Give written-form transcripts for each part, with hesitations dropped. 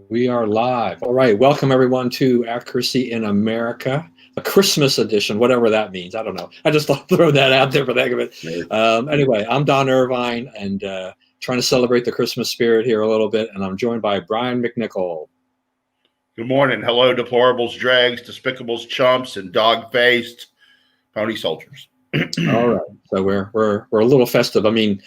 We are live. All right. Welcome, everyone, to Accuracy in America, a Christmas edition, whatever that means. I don't know. I just thought I'd throw that out there for the heck of it. Anyway, I'm Don Irvine and trying to celebrate the Christmas spirit here a little bit. And I'm joined by Brian McNichol. Good morning. Hello, deplorables, dregs, despicables, chumps, and dog-faced pony soldiers. All right. So we're a little festive. I mean,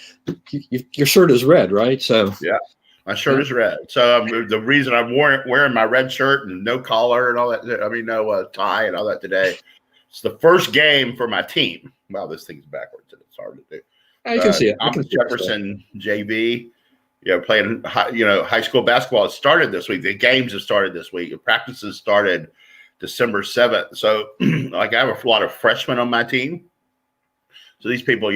your shirt is red, right? So yeah. My shirt is red. So the reason I'm wearing my red shirt and no collar and all that, no tie and all that today, it's the first game for my team. Wow, this thing's backwards and it's hard to do. You can see it. I'm Jefferson JV, playing high school basketball. It started this week. The games have started this week. The practices started December 7th. So I have a lot of freshmen on my team. So these people,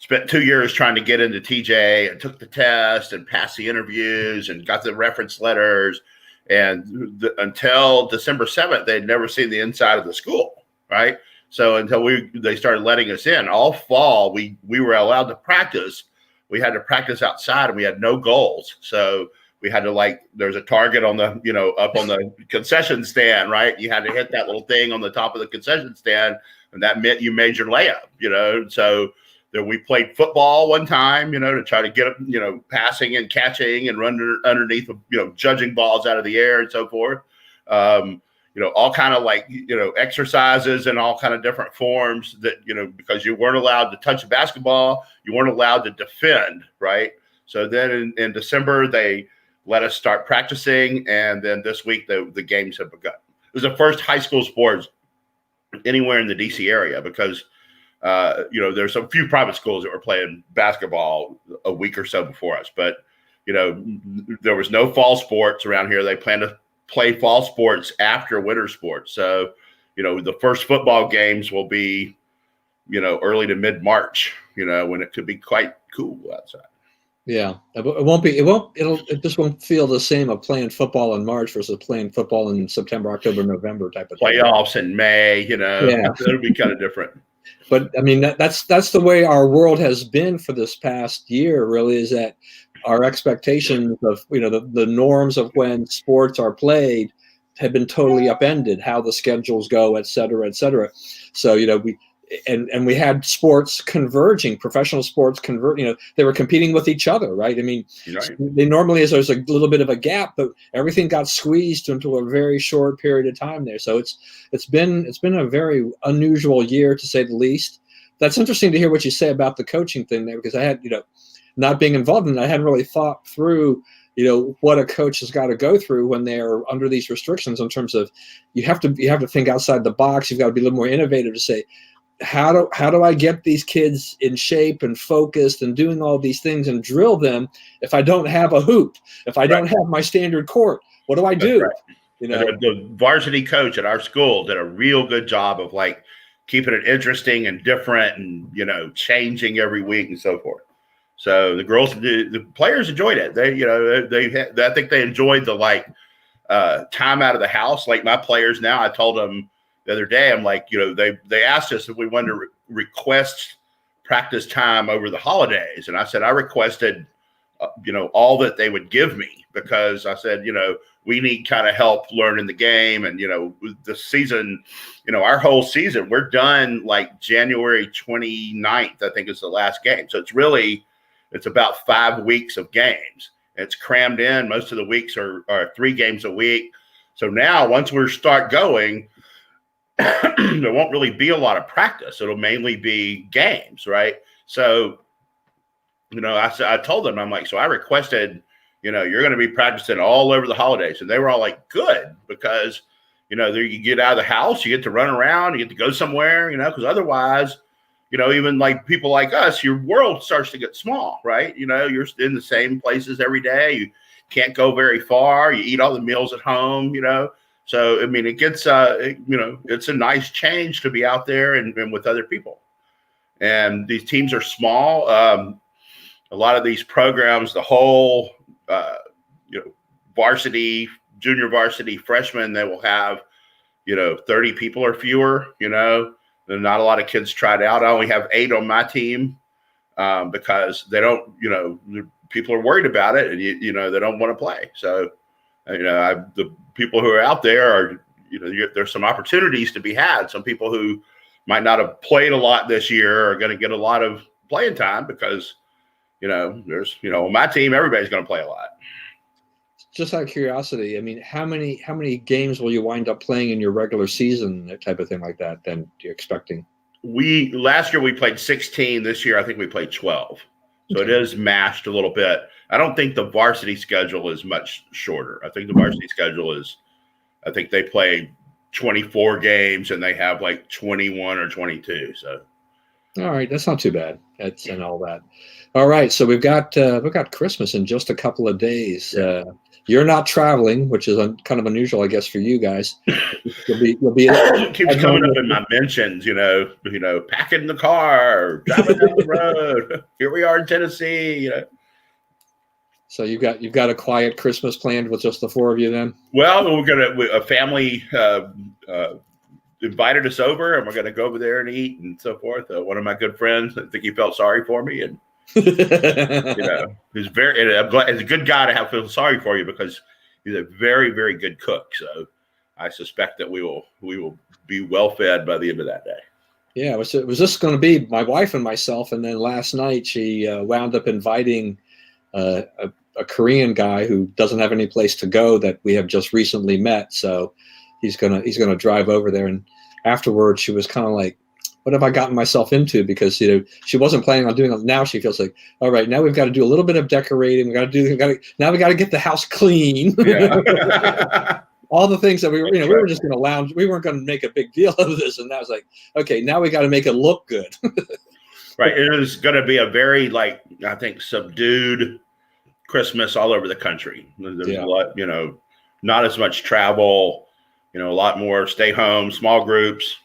spent 2 years trying to get into TJ and took the test and passed the interviews and got the reference letters. And until December 7th, they'd never seen the inside of the school, right? So until they started letting us in all fall, we were allowed to practice. We had to practice outside and we had no goals. So we had to there's a target on the, up on the concession stand, right? You had to hit that little thing on the top of the concession stand and that meant you made your layup, So that we played football one time, to try to get, passing and catching and run underneath, judging balls out of the air and so forth. All kind of exercises and all kind of different forms that, because you weren't allowed to touch the basketball, you weren't allowed to defend, right? So then in December, they let us start practicing. And then this week, the games have begun. It was the first high school sports anywhere in the DC area because there's a few private schools that were playing basketball a week or so before us, but, there was no fall sports around here. They plan to play fall sports after winter sports. So, the first football games will be, early to mid-March, when it could be quite cool outside. Yeah, it just won't feel the same of playing football in March versus playing football in September, October, November type of playoffs in May, it'll be kind of different. But I mean, that's the way our world has been for this past year, really, is that our expectations of, the norms of when sports are played have been totally upended, how the schedules go, et cetera, et cetera. So, we had sports converging, professional sports they were competing with each other, right? I mean, right. They normally there's a little bit of a gap, but everything got squeezed into a very short period of time there. So it's been a very unusual year, to say the least. That's interesting to hear what you say about the coaching thing there, because I had, not being involved in it, I hadn't really thought through, what a coach has got to go through when they're under these restrictions, in terms of you have to think outside the box. You've got to be a little more innovative to say, how do I get these kids in shape and focused and doing all these things and drill them if I don't have a hoop, if I don't have my standard court? What do I do? Right. The varsity coach at our school did a real good job of keeping it interesting and different and, changing every week and so forth. So the players enjoyed it. I think they enjoyed the time out of the house. Like my players now, I told them the other day, I'm they asked us if we wanted to request practice time over the holidays. And I said, I requested, all that they would give me, because I said, we need kind of help learning the game. And, the season, our whole season, we're done January 29th, I think is the last game. So it's about 5 weeks of games. It's crammed in. Most of the weeks are 3 games a week. So now once we start going, there won't really be a lot of practice. It'll mainly be games, right? So, I told them, I'm so I requested, you're going to be practicing all over the holidays. And they were all good, because, you get out of the house, you get to run around, you get to go somewhere, because otherwise, even people like us, your world starts to get small, right? You're in the same places every day. You can't go very far. You eat all the meals at home, So, I mean, it gets, it's a nice change to be out there and with other people. And these teams are small. A lot of these programs, the whole, varsity, junior varsity freshmen, they will have, 30 people or fewer, There's not a lot of kids tried out. I only have 8 on my team because they don't, people are worried about it and, they don't want to play. So The people who are out there are, there's some opportunities to be had. Some people who might not have played a lot this year are going to get a lot of playing time because, there's, on my team, everybody's going to play a lot. Just out of curiosity, I mean, how many games will you wind up playing in your regular season, that type of thing like that, then you're expecting? Last year we played 16. This year I think we played 12. So it is mashed a little bit. I don't think the varsity schedule is much shorter. I think the varsity schedule is, I think they play 24 games and they have like 21 or 22. So, all right, that's not too bad. That's and all that. All right, so we've got Christmas in just a couple of days. You're not traveling, which is kind of unusual, I guess, for you guys. You'll be it keeps coming up in my mentions, packing the car, driving down the road. Here we are in Tennessee, So you've got a quiet Christmas planned with just the four of you then? Well, a family invited us over, and we're gonna go over there and eat and so forth. One of my good friends, I think he felt sorry for me, and he's I'm glad, he's a good guy to feel sorry for you because he's a very, very good cook. So I suspect that we will be well fed by the end of that day. Yeah, it was just going to be my wife and myself, and then last night she wound up inviting a Korean guy who doesn't have any place to go that we have just recently met. So he's gonna drive over there, and afterwards she was kind of like, what have I gotten myself into? Because she wasn't planning on doing it. Now she feels like, all right, now we've got to do a little bit of decorating. We got to get the house clean. Yeah. All the things that we were just going to lounge. We weren't going to make a big deal of this, and that was like, okay, now we got to make it look good. Right. It is going to be a very, I think, subdued Christmas all over the country. There's a lot, not as much travel. A lot more stay home, small groups.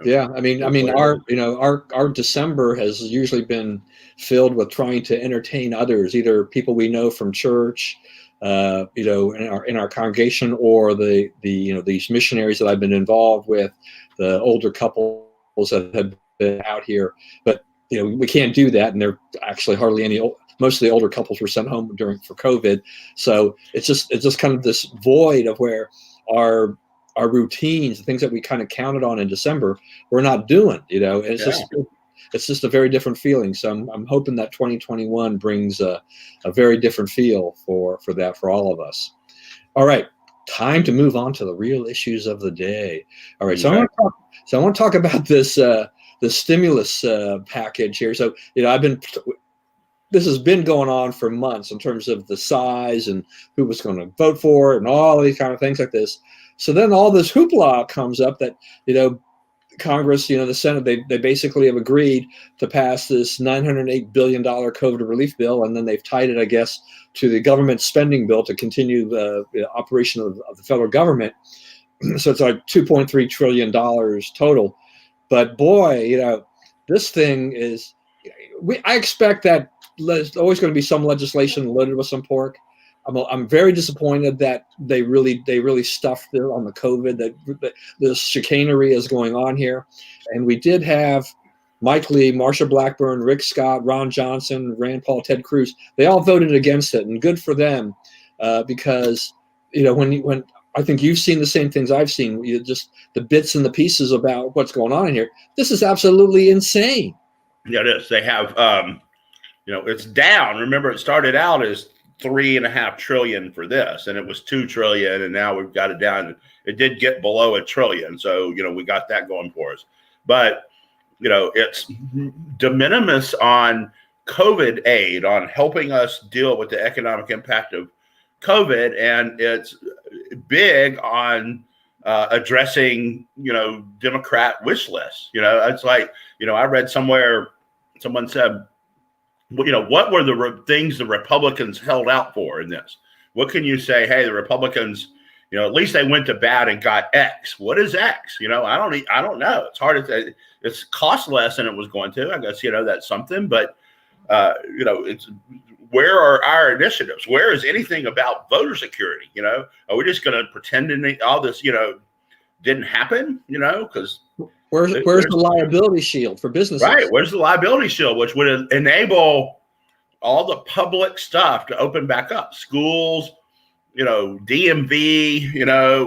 Yeah, I mean, our December has usually been filled with trying to entertain others, either people we know from church, in our congregation, or these missionaries that I've been involved with, the older couples that have been out here. But we can't do that, and there are actually hardly any. Most of the older couples were sent home for COVID, so it's just kind of this void of where our routines, the things that we kind of counted on in December, we're not doing, and it's just a very different feeling. So I'm hoping that 2021 brings a very different feel for all of us. All right, time to move on to the real issues of the day. All right, so I want to talk about this the stimulus package here. So this has been going on for months in terms of the size and who was going to vote for it and all these kind of things like this. So then all this hoopla comes up that, Congress, the Senate, they basically have agreed to pass this $908 billion COVID relief bill, and then they've tied it, I guess, to the government spending bill to continue the operation of the federal government. So it's like $2.3 trillion total. But boy, this thing is, I expect that there's always going to be some legislation loaded with some pork. I'm very disappointed that they really stuffed it on the COVID, that the chicanery is going on here. And we did have Mike Lee, Marsha Blackburn, Rick Scott, Ron Johnson, Rand Paul, Ted Cruz. They all voted against it, and good for them, because when I think you've seen the same things I've seen, just the bits and the pieces about what's going on in here. This is absolutely insane. Yeah, it is. They have, it's down. Remember, it started out as $3.5 trillion for this, and it was $2 trillion, and now we've got it down. It did get below $1 trillion, so we got that going for us. But it's de minimis on COVID aid, on helping us deal with the economic impact of COVID, and it's big on addressing Democrat wish lists. It's like I read somewhere someone said, what were the things the Republicans held out for in this? What can you say? Hey, the Republicans, at least they went to bat and got X. What is X? I don't know. It's hard to say. It's cost less than it was going to. I guess that's something. But it's where are our initiatives? Where is anything about voter security? Are we just going to pretend all this didn't happen? Because Where's the liability shield for businesses? Right. Where's the liability shield, which would enable all the public stuff to open back up? Schools, DMV,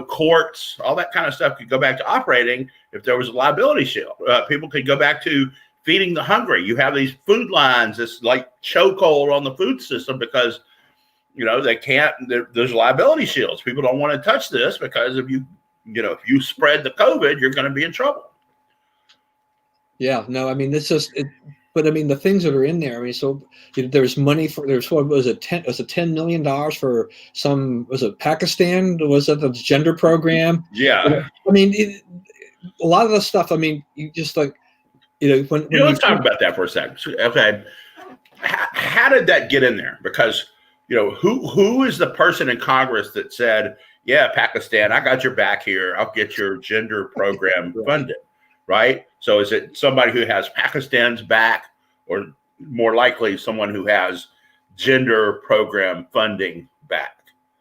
courts, all that kind of stuff could go back to operating if there was a liability shield. People could go back to feeding the hungry. You have these food lines, this like chokehold on the food system because, they can't, there's liability shields. People don't want to touch this because if you spread the COVID, you're going to be in trouble. Yeah, no, I mean, it's just, but I mean, the things that are in there, I mean, so there's money what was it, $10 million for was it Pakistan? Was it the gender program? Yeah. I mean, a lot of the stuff, I mean, you just like, when let's talk about that for a second. Okay. How did that get in there? Because, who is the person in Congress that said, yeah, Pakistan, I got your back here. I'll get your gender program funded. Right? So is it somebody who has Pakistan's back, or more likely someone who has gender program funding back?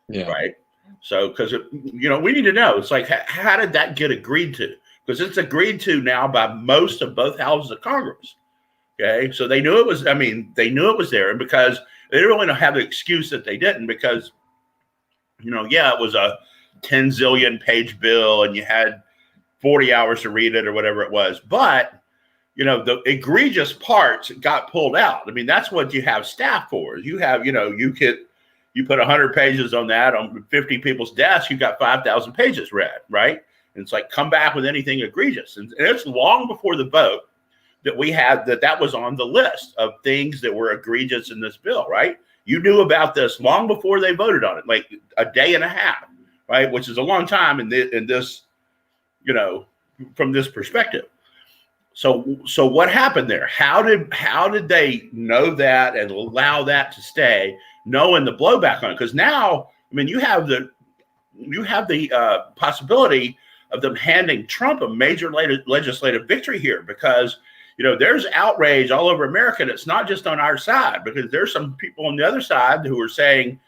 Yeah. Right. So, because, we need to know, it's like, how did that get agreed to? Because it's agreed to now by most of both houses of Congress. Okay. So they knew it was there. And because they didn't really have the excuse that they didn't, because, it was a 10 zillion page bill and you had 40 hours to read it or whatever it was. But, the egregious parts got pulled out. I mean, that's what you have staff for. You have, you put 100 pages on that on 50 people's desks, you got 5,000 pages read, right? And it's like, come back with anything egregious. And it's long before the vote that we had that was on the list of things that were egregious in this bill, right? You knew about this long before they voted on it, like a day and a half, right? Which is a long time in this, from this perspective. So what happened there? How did they know that and allow that to stay, knowing the blowback on it? Because now, I mean, you have the possibility of them handing Trump a major legislative victory here, because there's outrage all over America. And it's not just on our side, because there's some people on the other side who are saying,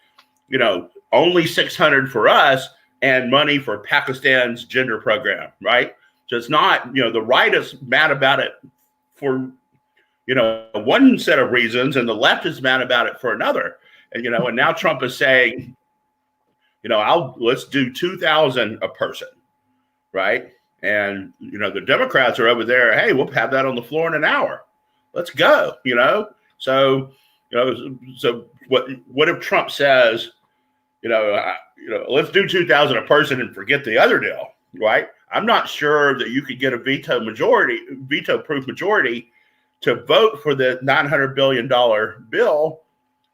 only 600 for us and money for Pakistan's gender program, right? So it's not, the right is mad about it for, one set of reasons, and the left is mad about it for another. And, and now Trump is saying, let's do 2,000 a person, right? And, the Democrats are over there, hey, we'll have that on the floor in an hour. Let's go, So, so what if Trump says, let's do 2,000 a person and forget the other deal, right? I'm not sure that you could get a veto-proof majority to vote for the $900 billion bill,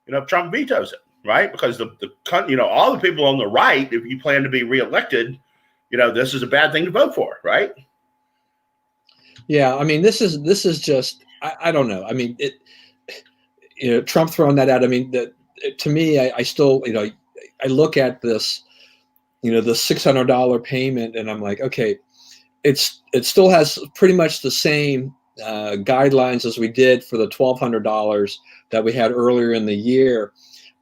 if Trump vetoes it, right? Because all the people on the right, if you plan to be reelected, this is a bad thing to vote for, right? Yeah, I mean, this is just, I don't know. I mean, Trump throwing that out. I mean, to me, I still, I look at this, the $600 payment, and I'm like, okay, it still has pretty much the same guidelines as we did for the $1,200 that we had earlier in the year,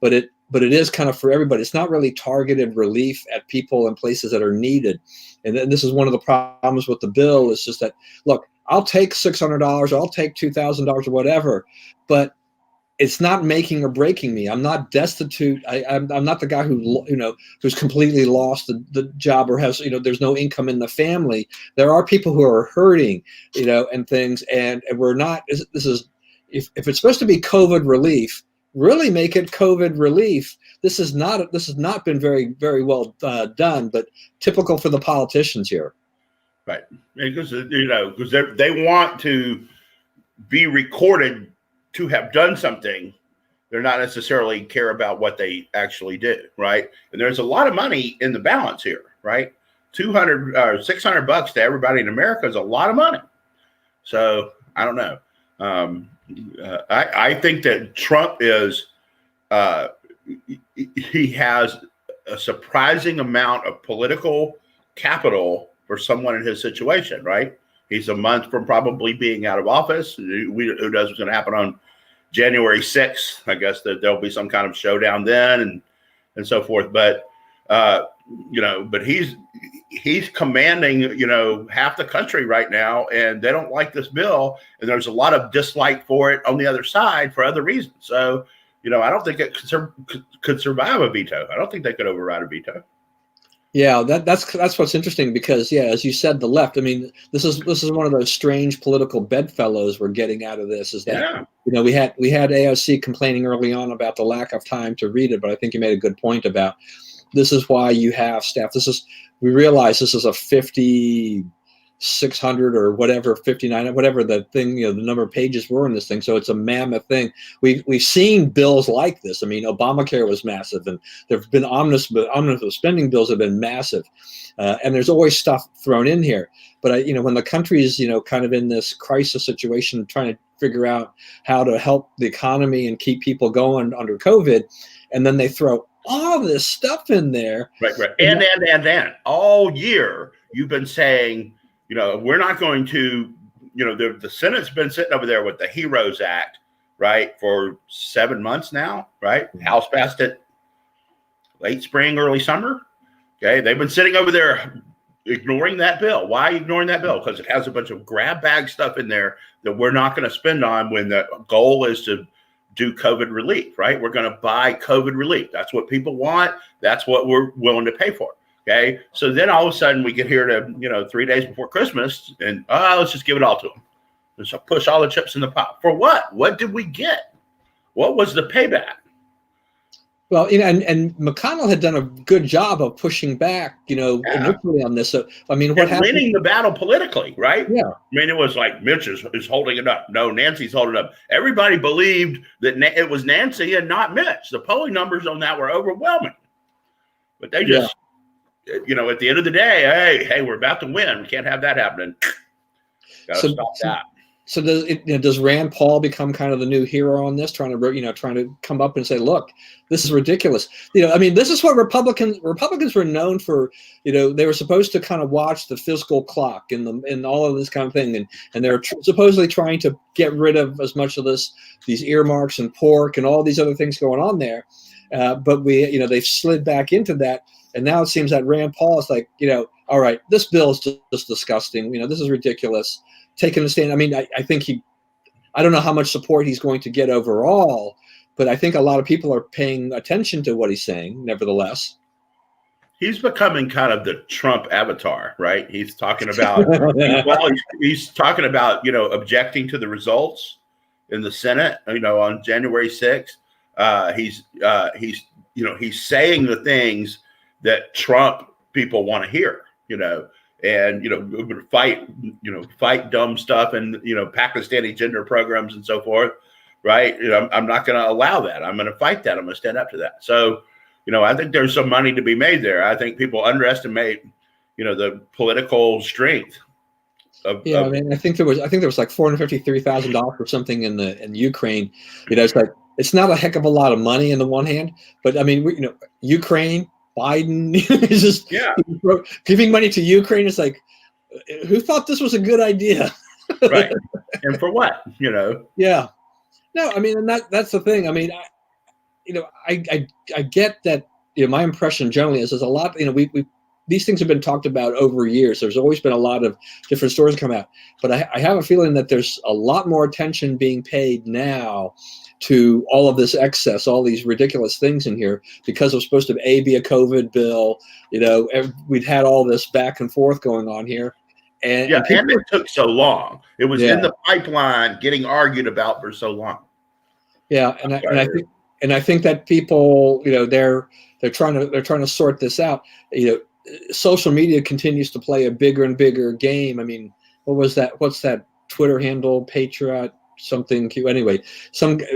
but it is kind of for everybody. It's not really targeted relief at people and places that are needed. And then this is one of the problems with the bill, is just that, look, I'll take $600, I'll take $2,000 or whatever, but it's not making or breaking me. I'm not destitute. I'm not the guy who's completely lost the job or has, there's no income in the family. There are people who are hurting, and things, and we're not, if it's supposed to be COVID relief, really make it COVID relief. This has not been very, very well done, but typical for the politicians here. Right. Because, because they want to be recorded to have done something. They're not necessarily care about what they actually do, right? And there's a lot of money in the balance here, right? $200 or $600 to everybody in America is a lot of money. So I don't know. I think that Trump is he has a surprising amount of political capital for someone in his situation, right? He's a month from probably being out of office. Who knows what's going to happen on January 6th? I guess that there'll be some kind of showdown then and so forth. But, but he's commanding, half the country right now, and they don't like this bill. And there's a lot of dislike for it on the other side for other reasons. So, I don't think it could survive a veto. I don't think they could override a veto. Yeah, that's what's interesting because, yeah, as you said, the left. I mean, this is one of those strange political bedfellows we're getting out of this. Is that we had AOC complaining early on about the lack of time to read it, but I think you made a good point about this is why you have staff. We realize this is a 5,600 or whatever, 59, whatever the thing, the number of pages were in this thing. So it's a mammoth thing. We've seen bills like this. I mean, Obamacare was massive, and there've been omnibus spending bills have been massive, and there's always stuff thrown in here. But when the country's kind of in this crisis situation, trying to figure out how to help the economy and keep people going under COVID, and then they throw all this stuff in there. Right. And all year you've been saying, we're not going to, the Senate's been sitting over there with the HEROES Act, right, for 7 months now, right? Mm-hmm. House passed it late spring, early summer. Okay. They've been sitting over there ignoring that bill. Why ignoring that bill? Because it has a bunch of grab bag stuff in there that we're not going to spend on when the goal is to do COVID relief, right? We're going to buy COVID relief. That's what people want. That's what we're willing to pay for. Okay. So then all of a sudden we get here to, 3 days before Christmas and let's just give it all to them. Let's push all the chips in the pot. For what? What did we get? What was the payback? Well, and McConnell had done a good job of pushing back, initially on this. So, I mean, what happened? Winning the battle politically, right? Yeah. I mean, it was like Mitch is holding it up. No, Nancy's holding it up. Everybody believed that it was Nancy and not Mitch. The polling numbers on that were overwhelming. But they just, at the end of the day, hey, we're about to win. We can't have that happening. Got to stop that. So does Rand Paul become kind of the new hero on this, trying to come up and say, look, this is ridiculous. This is what Republicans were known for. They were supposed to kind of watch the fiscal clock and all of this kind of thing, and they're supposedly trying to get rid of as much of these earmarks and pork and all these other things going on there. But they've slid back into that, and now it seems that Rand Paul is like, all right, this bill is just disgusting. This is ridiculous. Taking a stand. I mean, I think I don't know how much support he's going to get overall, but I think a lot of people are paying attention to what he's saying. Nevertheless, he's becoming kind of the Trump avatar, right? He's talking about, he's talking about, objecting to the results in the Senate, on January 6th. He's saying the things that Trump people want to hear, and fight dumb stuff and Pakistani gender programs and so forth, right? I'm not going to allow that. I'm going to fight that. I'm going to stand up to that. So, I think there's some money to be made there. I think people underestimate, the political strength. I think there was like $453,000 or something in Ukraine. It's like it's not a heck of a lot of money in the one hand, but I mean, Ukraine. Biden is just giving money to Ukraine. It's like, who thought this was a good idea? Right. And for what? Yeah. No, I mean, and that's the thing. I mean, I get that. My impression generally is there's a lot. These things have been talked about over years. There's always been a lot of different stories come out, but I have a feeling that there's a lot more attention being paid now to all of this excess, all these ridiculous things in here, because it was supposed to be a COVID bill. We'd had all this back and forth going on here. And it took so long. It was in the pipeline getting argued about for so long. Yeah. And I think that people, they're trying to sort this out. Social media continues to play a bigger and bigger game. I mean, what's that Twitter handle? Patriot something. Anyway,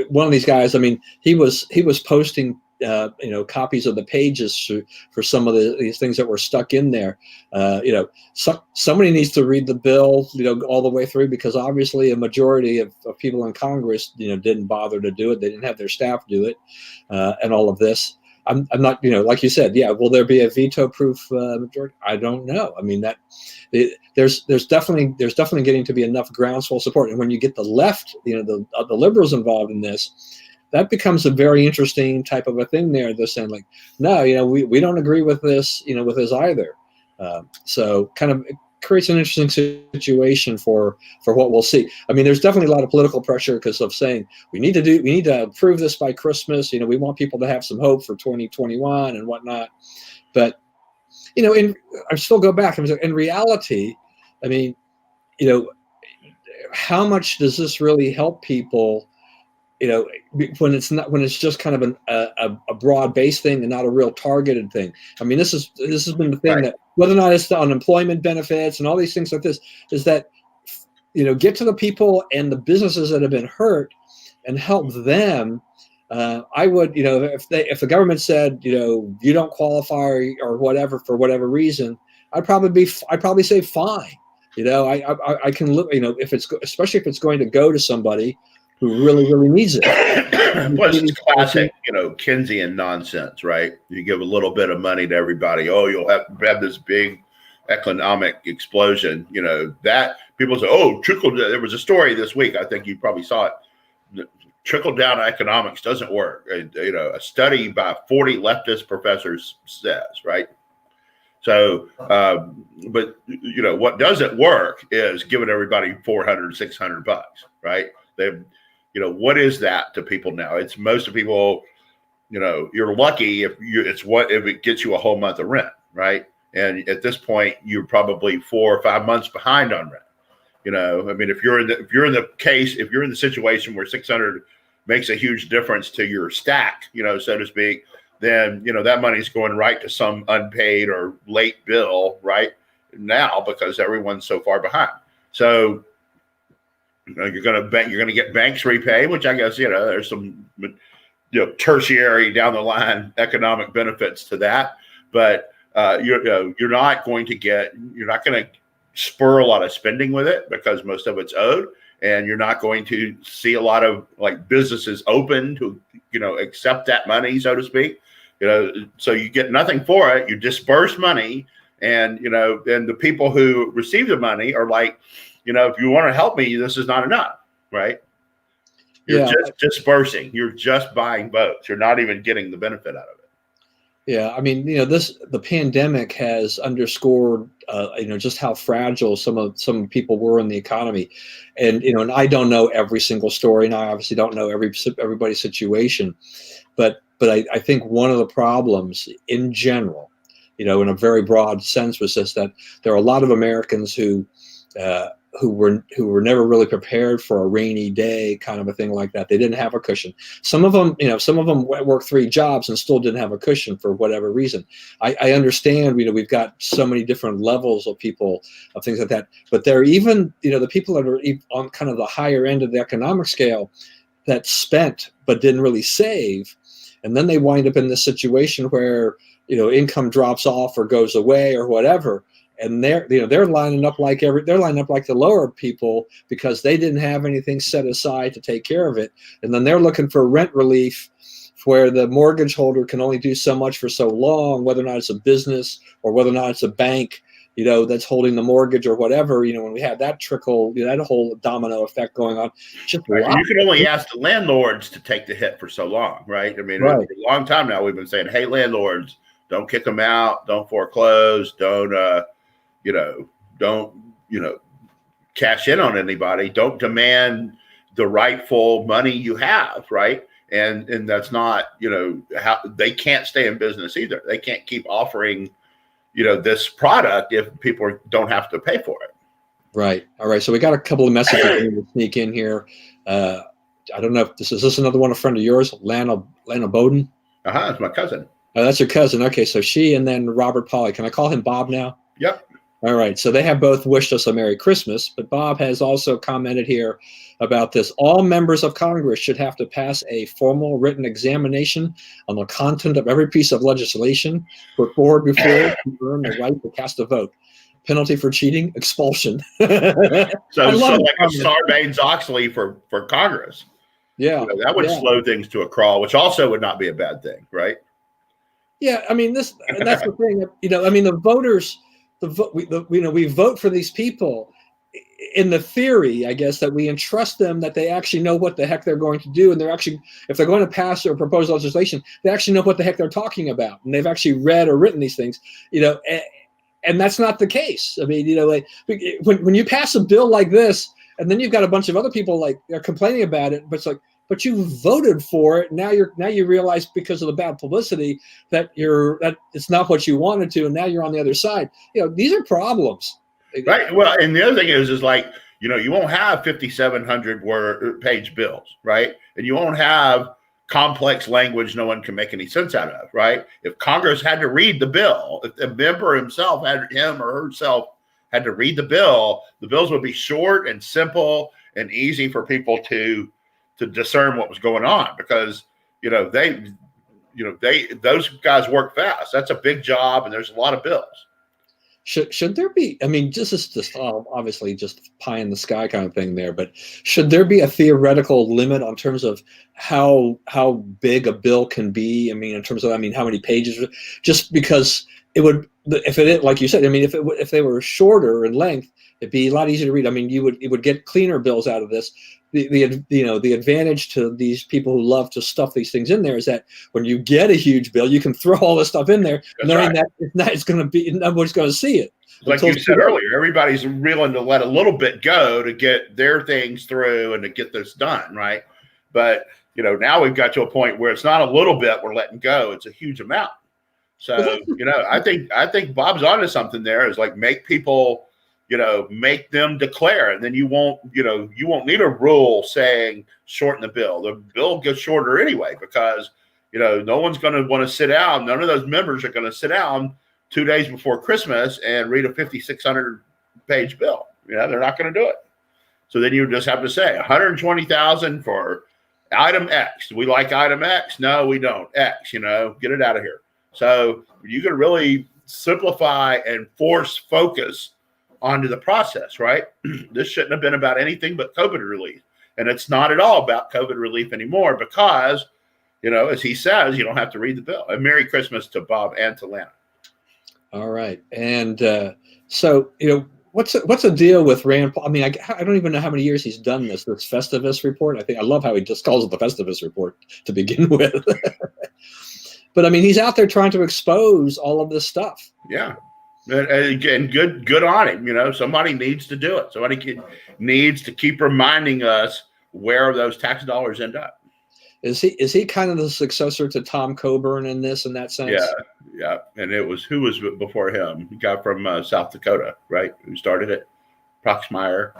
one of these guys. I mean, he was posting copies of the pages for some of these things that were stuck in there. Somebody needs to read the bill, all the way through, because obviously a majority of people in Congress, didn't bother to do it. They didn't have their staff do it, and all of this. I'm not, like you said, will there be a veto-proof majority? I don't know. I mean, there's definitely getting to be enough groundswell support, and when you get the left, the liberals involved in this, that becomes a very interesting type of a thing. They're saying like, no, we don't agree with this, with this either. So kind creates an interesting situation for what we'll see. I mean, there's definitely a lot of political pressure because of saying we need to approve this by Christmas. We want people to have some hope for 2021 and whatnot. But I still go back. In reality, I mean, how much does this really help people? When it's just kind of a broad-based thing and not a real targeted thing. I mean, this has been the thing, right, that whether or not it's the unemployment benefits and all these things like this, is that get to the people and the businesses that have been hurt and help them. I would, if the government said, you don't qualify or whatever for whatever reason, I'd probably say fine. I can look, especially if it's going to go to somebody who really, really needs it. Plus, it's classic, Keynesian nonsense, right? You give a little bit of money to everybody. Oh, you'll have this big economic explosion. That people say, oh, there was a story this week. I think you probably saw it. Trickle down economics doesn't work. A study by 40 leftist professors says, right? So, but what doesn't work is giving everybody $400, $600, right? What is that to people now? It's most of people, you're lucky if it gets you a whole month of rent, right? And at this point, you're probably 4 or 5 months behind on rent. I mean, if you're in the situation where 600 makes a huge difference to your stack, so to speak, then that money's going right to some unpaid or late bill right now because everyone's so far behind. So you're going to get banks repay, which I guess there's some tertiary down the line economic benefits to that, but you're not going to spur a lot of spending with it because most of it's owed, and you're not going to see a lot of businesses open to accept that money, so to speak. So you get nothing for it. You disperse money, and and the people who receive the money are like, if you want to help me, this is not enough, right? You're just dispersing. You're just buying votes. You're not even getting the benefit out of it. Yeah, I mean, the pandemic has underscored, just how fragile some people were in the economy, and and I don't know every single story, and I obviously don't know everybody's situation, but I think one of the problems in general, in a very broad sense, was just that there are a lot of Americans who were never really prepared for a rainy day kind of a thing like that. They didn't have a cushion. Some of them worked 3 jobs and still didn't have a cushion for whatever reason. I understand, we've got so many different levels of people, of things like that, but there are even, the people that are on kind of the higher end of the economic scale that spent but didn't really save. And then they wind up in this situation where, income drops off or goes away or whatever. And they're lining up like the lower people because they didn't have anything set aside to take care of it. And then they're looking for rent relief where the mortgage holder can only do so much for so long, whether or not it's a business or whether or not it's a bank, that's holding the mortgage or whatever. When we had that trickle, that whole domino effect going on. Just right. You can only ask the landlords to take the hit for so long, right? I mean, right. For a long time now, we've been saying, hey, landlords, don't kick them out, don't foreclose, don't cash in on anybody. Don't demand the rightful money you have, right? And that's not, how they can't stay in business either. They can't keep offering, this product if people don't have to pay for it. Right. All right. So we got a couple of messages to sneak in here. I don't know if is this another one, a friend of yours, Lana Bowden? It's my cousin. Oh, that's your cousin. Okay. So she and then Robert Polly. Can I call him Bob now? Yep. All right. So they have both wished us a Merry Christmas, but Bob has also commented here about this. All members of Congress should have to pass a formal written examination on the content of every piece of legislation put forward before you earn the right to cast a vote. Penalty for cheating, expulsion. so like a Sarbanes-Oxley for Congress. Yeah. That would slow things to a crawl, which also would not be a bad thing, right? Yeah. I mean, that's the thing. The voters, we vote for these people in the theory, I guess, that we entrust them, that they actually know what the heck they're going to do. And they're actually, if they're going to pass or propose legislation, they actually know what the heck they're talking about. And they've actually read or written these things, and that's not the case. I mean, like when you pass a bill like this, and then you've got a bunch of other people like they're complaining about it, but it's like, but you voted for it. Now you realize because of the bad publicity that it's not what you wanted to, and now you're on the other side. These are problems. Right. Well, and the other thing is like, you won't have 5,700 page bills, right? And you won't have complex language no one can make any sense out of, right? If Congress had to read the bill, if the member himself him or herself had to read the bills would be short and simple and easy for people to discern what was going on, because those guys work fast. That's a big job, and there's a lot of bills. Should there be, I mean, just obviously just pie in the sky kind of thing there, but should there be a theoretical limit on terms of how big a bill can be? I mean, in terms of, how many pages? Just because it would, if it, like you said, I mean, if they were shorter in length, it'd be a lot easier to read. I mean, it would get cleaner bills out of this. The advantage to these people who love to stuff these things in there is that when you get a huge bill, you can throw all this stuff in there, knowing that it's going to be, nobody's going to see it. Like you said earlier, everybody's willing to let a little bit go to get their things through and to get this done, right? But now we've got to a point where it's not a little bit we're letting go; it's a huge amount. So I think Bob's onto something there. Is like make people. Make them declare, and then you won't need a rule saying shorten the bill. The bill gets shorter anyway, because, no one's going to want to sit down. None of those members are going to sit down 2 days before Christmas and read a 5,600 page bill. They're not going to do it. So then you just have to say 120,000 for item X. Do we like item X? No, we don't. X, get it out of here. So you can really simplify and force focus onto the process, right? This shouldn't have been about anything but COVID relief. And it's not at all about COVID relief anymore, because, as he says, you don't have to read the bill. And Merry Christmas to Bob and to Lana. All right. And so, what's the deal with Rand Paul? I mean, I don't even know how many years he's done this Festivus report. I love how he just calls it the Festivus report to begin with. But I mean, he's out there trying to expose all of this stuff. Yeah. And again, good on him. Somebody needs to do it. Somebody needs to keep reminding us where those tax dollars end up. Is he kind of the successor to Tom Coburn in that sense? Yeah. And who was before him? He got from South Dakota, right? Who started it? Proxmire.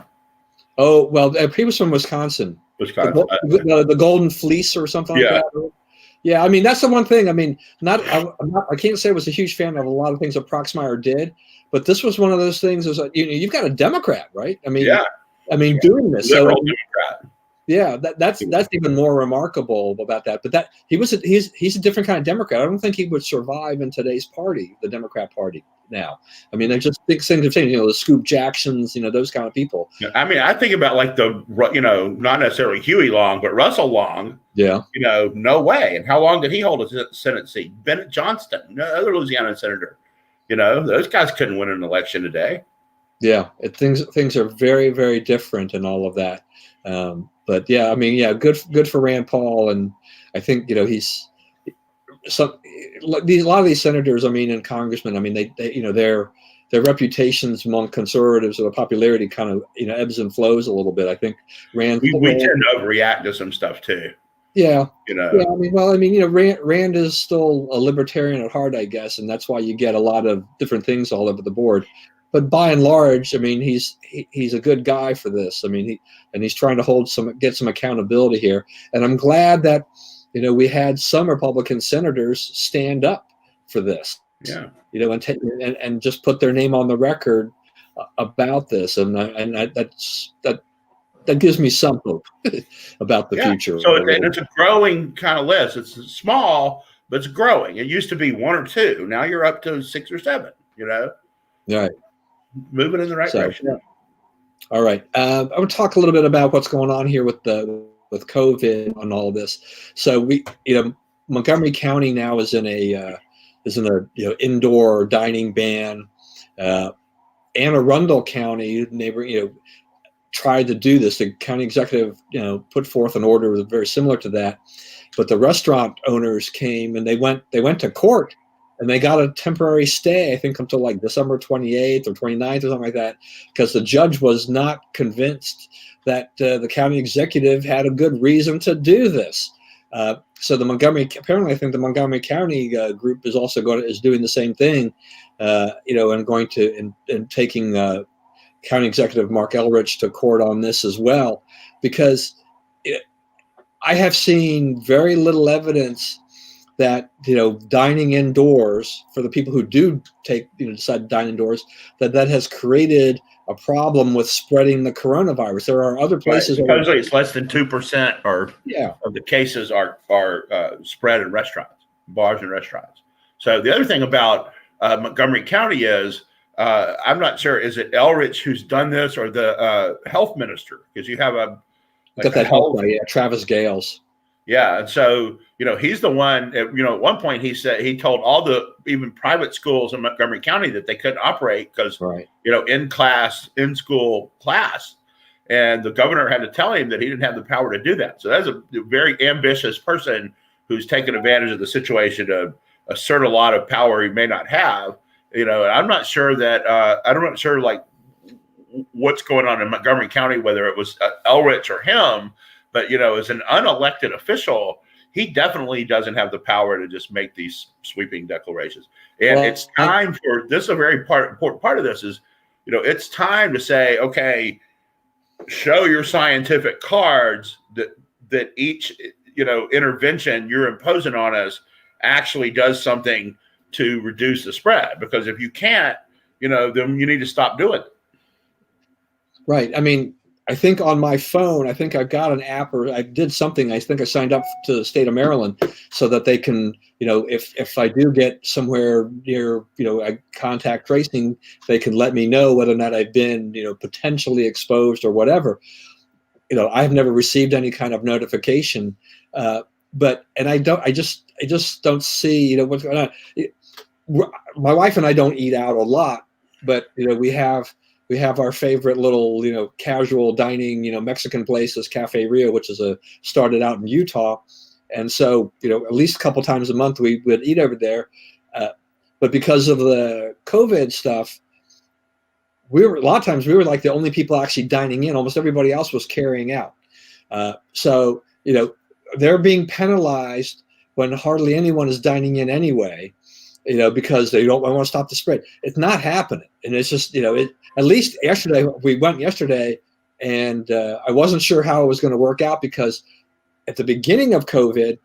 Oh, well, he was from Wisconsin. The Golden Fleece or something like that. Yeah, I mean, that's the one thing. I mean, I can't say I was a huge fan of a lot of things that Proxmire did, but this was one of those things. Is you've got a Democrat, right? I mean, doing this. Liberal Democrat. Yeah, that's even more remarkable about that. But he's a different kind of Democrat. I don't think he would survive in today's party, the Democrat Party now. I mean, they're just big things have changed. The Scoop Jacksons, those kind of people. I mean, I think about like not necessarily Huey Long, but Russell Long. Yeah. No way. And how long did he hold a Senate seat? Bennett Johnston, another Louisiana senator. Those guys couldn't win an election today. Yeah, things are very, very different and all of that. But yeah, I mean, good for Rand Paul, and I think he's a lot of these senators. I mean, and congressmen. I mean, they their reputations among conservatives or the popularity kind of ebbs and flows a little bit. I think Rand. We tend to overreact to some stuff too. Yeah. Yeah. I mean, Rand is still a libertarian at heart, I guess, and that's why you get a lot of different things all over the board. But by and large, I mean, he's a good guy for this. I mean, he's trying to get some accountability here. And I'm glad that, we had some Republican senators stand up for this. Yeah. And just put their name on the record about this. And that gives me some hope about the future. So it's a growing kind of list. It's small, but it's growing. It used to be 1 or 2. Now you're up to 6 or 7, Right. Moving in the right direction. Yeah. All right. I want to talk a little bit about what's going on here with COVID and all this. So Montgomery County now is in a indoor dining ban. Anne Arundel County tried to do this. The county executive put forth an order very similar to that, but the restaurant owners came and they went to court and they got a temporary stay, I think, until like December 28th or 29th or something like that, because the judge was not convinced that the county executive had a good reason to do this. So apparently, I think the Montgomery County group is also is doing the same thing, and going to and taking County Executive Mark Elrich to court on this as well, because I have seen very little evidence that dining indoors, for the people who do decide to dine indoors, that has created a problem with spreading the coronavirus. There are other places. Right. Supposedly, it's less than 2% of the cases are spread in restaurants, bars, and restaurants. So the other thing about Montgomery County is, I'm not sure, is it Elrich who's done this or the health minister? Because you have health guy, Travis Gales. Yeah, and so he's the one. At one point he said he told all the even private schools in Montgomery County that they couldn't operate because in school class, and the governor had to tell him that he didn't have the power to do that. So that's a very ambitious person who's taken advantage of the situation to assert a lot of power he may not have. And I'm not sure that I'm not sure what's going on in Montgomery County, whether it was Elrich or him. But, as an unelected official, he definitely doesn't have the power to just make these sweeping declarations. And it's time for this. A very important part of this is, it's time to say, okay, show your scientific cards that each, intervention you're imposing on us actually does something to reduce the spread. Because if you can't, then you need to stop doing it. Right. I mean, I think on my phone, I think I've got an app, or I did something. I think I signed up to the state of Maryland so that they can, if I do get somewhere near, a contact tracing, they can let me know whether or not I've been, potentially exposed or whatever. I've never received any kind of notification, I just don't see, what's going on. My wife and I don't eat out a lot, but we have our favorite little, casual dining, Mexican places, Cafe Rio, which is started out in Utah. And so, at least a couple times a month we would eat over there. But because of the COVID stuff, a lot of times we were like the only people actually dining in. Almost everybody else was carrying out. So, they're being penalized when hardly anyone is dining in anyway. Because they don't want to stop the spread. It's not happening. And it's just, at least we went yesterday, and I wasn't sure how it was going to work out, because at the beginning of COVID,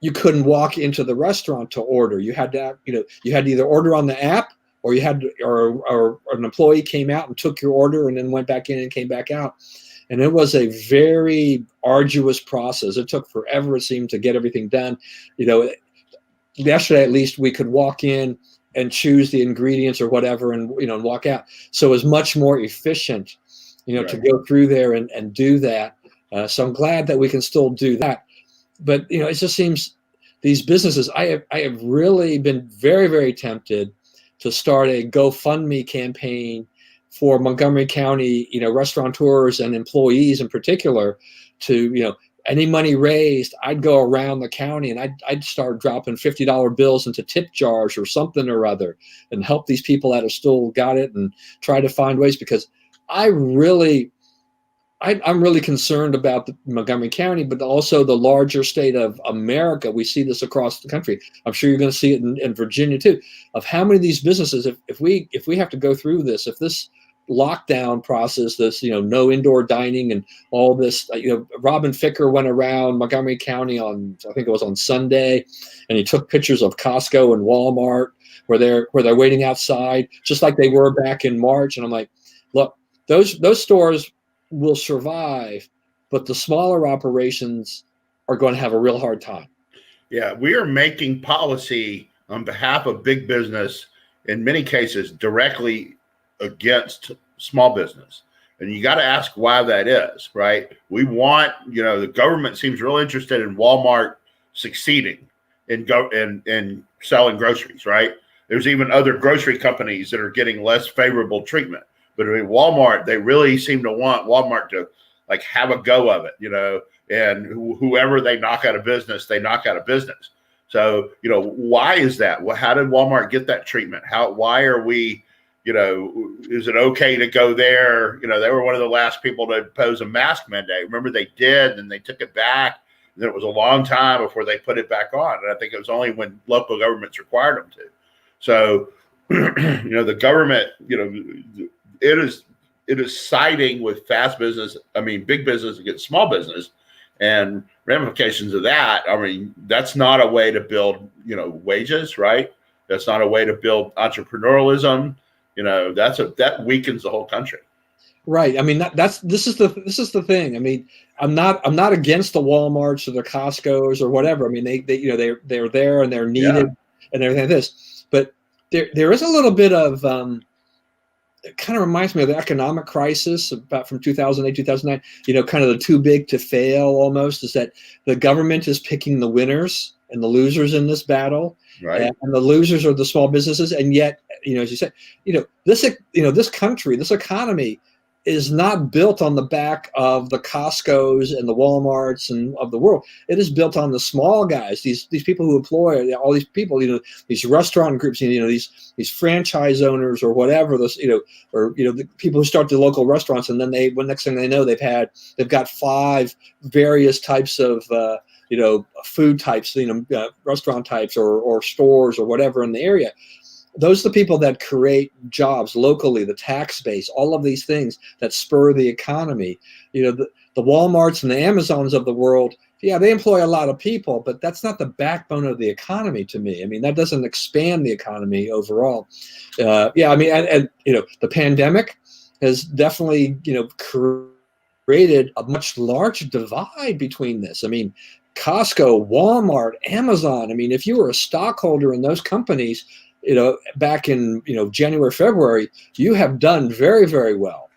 you couldn't walk into the restaurant to order. You had to, you had to either order on the app, or you had to, or an employee came out and took your order and then went back in and came back out. And it was a very arduous process. It took forever, it seemed, to get everything done. Yesterday, at least, we could walk in and choose the ingredients or whatever, and and walk out. So it was much more efficient, to go through there and do that. So I'm glad that we can still do that. But it just seems these businesses. I have really been very, very tempted to start a GoFundMe campaign for Montgomery County, restaurateurs and employees in particular, to any money raised, I'd go around the county and I'd start dropping $50 bills into tip jars or something or other, and help these people that have still got it, and try to find ways, because I'm really concerned about the Montgomery County, but also the larger state of America. We see this across the country. I'm sure you're going to see it in Virginia too, of how many of these businesses, if we have to go through this, if this lockdown process, this no indoor dining and all this, Robin Ficker went around Montgomery County on, I think it was on Sunday, and he took pictures of Costco and Walmart where they're waiting outside just like they were back in March. And I'm like, look, those stores will survive, but the smaller operations are going to have a real hard time. Yeah, we are making policy on behalf of big business, in many cases directly against small business. And you got to ask why that is, right? We want, the government seems real interested in Walmart succeeding in selling groceries, right? There's even other grocery companies that are getting less favorable treatment. But I mean, Walmart, they really seem to want Walmart to have a go of it, and whoever they knock out of business, they knock out of business. So, why is that? Well, how did Walmart get that treatment? Why are we, is it okay to go there? They were one of the last people to impose a mask mandate. Remember, they did, and they took it back. And then it was a long time before they put it back on. And I think it was only when local governments required them to. So, the government, it is siding with big business against small business, and ramifications of that. I mean, that's not a way to build, wages, right? That's not a way to build entrepreneurialism. That weakens the whole country. Right. I mean, this is the thing. I mean, I'm not against the Walmarts or the Costco's or whatever. I mean, they're there and they're needed and everything like this. But there is a little bit of it kind of reminds me of the economic crisis about from 2008, 2009, kind of the too big to fail almost, is that the government is picking the winners and the losers in this battle. Right. And the losers are the small businesses. And yet, as you said, this country, this economy is not built on the back of the Costco's and the Walmarts and of the world. It is built on the small guys, these people who employ all these people, these restaurant groups, these franchise owners or whatever, the people who start the local restaurants, and then next thing they know, they've got 5 various types of food types, restaurant types or stores or whatever in the area. Those are the people that create jobs locally, the tax base, all of these things that spur the economy. The Walmarts and the Amazons of the world, they employ a lot of people, but that's not the backbone of the economy to me. I mean, that doesn't expand the economy overall. I mean, and the pandemic has definitely, created a much larger divide between this. I mean, Costco, Walmart, Amazon. I mean, if you were a stockholder in those companies, back in, January, February, you have done very, very well.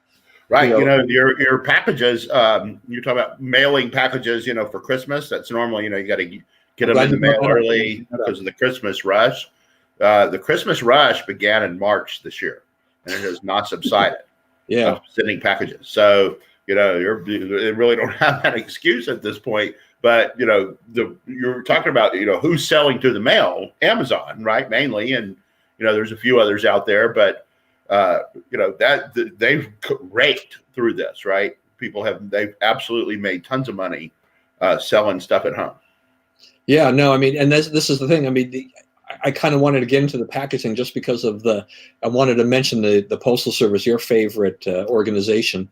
Right. Your packages, you're talking about mailing packages, for Christmas. That's normally, you got to get them in the mail early because of the Christmas rush. The Christmas rush began in March this year, and it has not subsided. Sending packages. So, they really don't have that excuse at this point. But, you're talking about, who's selling through the mail, Amazon, right? Mainly. And, there's a few others out there, but, that they've raked through this, right? They've absolutely made tons of money selling stuff at home. Yeah, no, I mean, and this is the thing. I mean, I kind of wanted to get into the packaging just because of I wanted to mention the Postal Service, your favorite organization.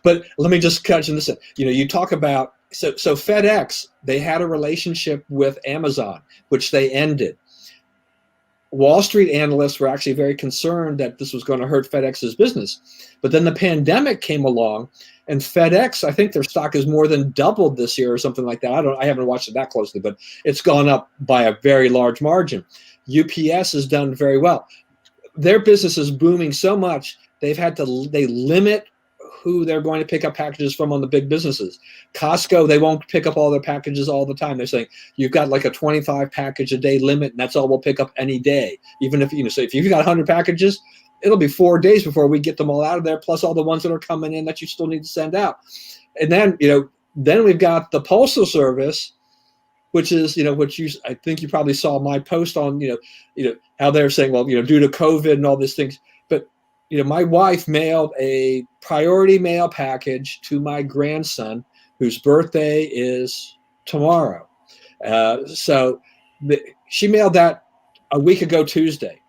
But let me just catch this. You talk about, so FedEx, they had a relationship with Amazon, which they ended. Wall Street analysts were actually very concerned that this was going to hurt FedEx's business. But then the pandemic came along, and FedEx, I think their stock has more than doubled this year or something like that. I haven't watched it that closely, but it's gone up by a very large margin. UPS has done very well. Their business is booming so much, they limit who they're going to pick up packages from on the big businesses. Costco, they won't pick up all their packages all the time. They're saying you've got like a 25 package a day limit, and that's all we'll pick up any day. Even if so if you've got 100 packages, it'll be 4 days before we get them all out of there, plus all the ones that are coming in that you still need to send out. And then then we've got the Postal Service, which is I think you probably saw my post on how they're saying, well, due to COVID and all these things. But my wife mailed a priority mail package to my grandson, whose birthday is tomorrow. So she mailed that a week ago Tuesday.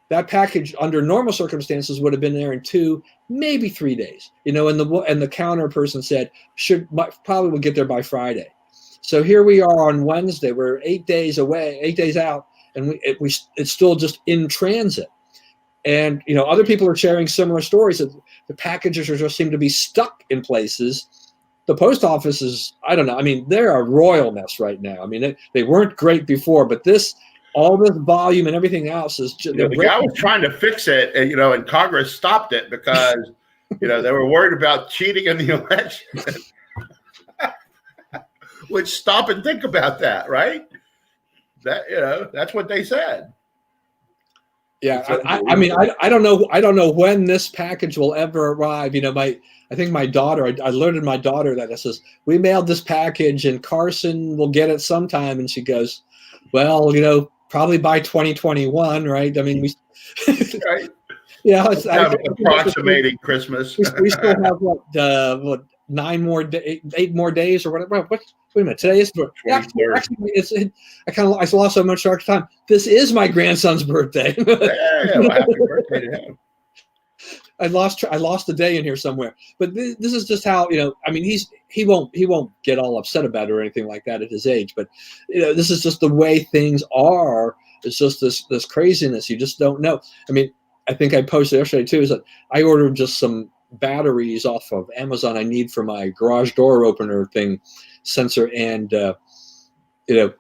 That package, under normal circumstances, would have been there in 2, maybe 3 days. And the counter person said probably will get there by Friday. So here we are on Wednesday. We're 8 days away, 8 days out, and it's still just in transit. And other people are sharing similar stories that the packages just seem to be stuck in places. The post office is, I don't know. I mean, they're a royal mess right now. I mean, they weren't great before, but all this volume and everything else is just. The guy was trying to fix it, and Congress stopped it because they were worried about cheating in the election. Which, stop and think about that, right? That's what they said. Yeah, I mean, I don't know when this package will ever arrive. I think my daughter, I alerted my daughter that it says, we mailed this package and Carson will get it sometime. And she goes, well, probably by 2021, right? I mean, Right. yeah, Kind of approximating Christmas. we still have what 8 more days or whatever. Wait a minute, today is actually I lost so much track of time. This is my grandson's birthday. Yeah, well, happy birthday to him. I lost the day in here somewhere, but this is just how I mean, he won't get all upset about it or anything like that at his age, but this is just the way things are. It's just this craziness. You just don't know. I mean, I think I posted yesterday too, is that I ordered just some batteries off of Amazon I need for my garage door opener thing sensor, and this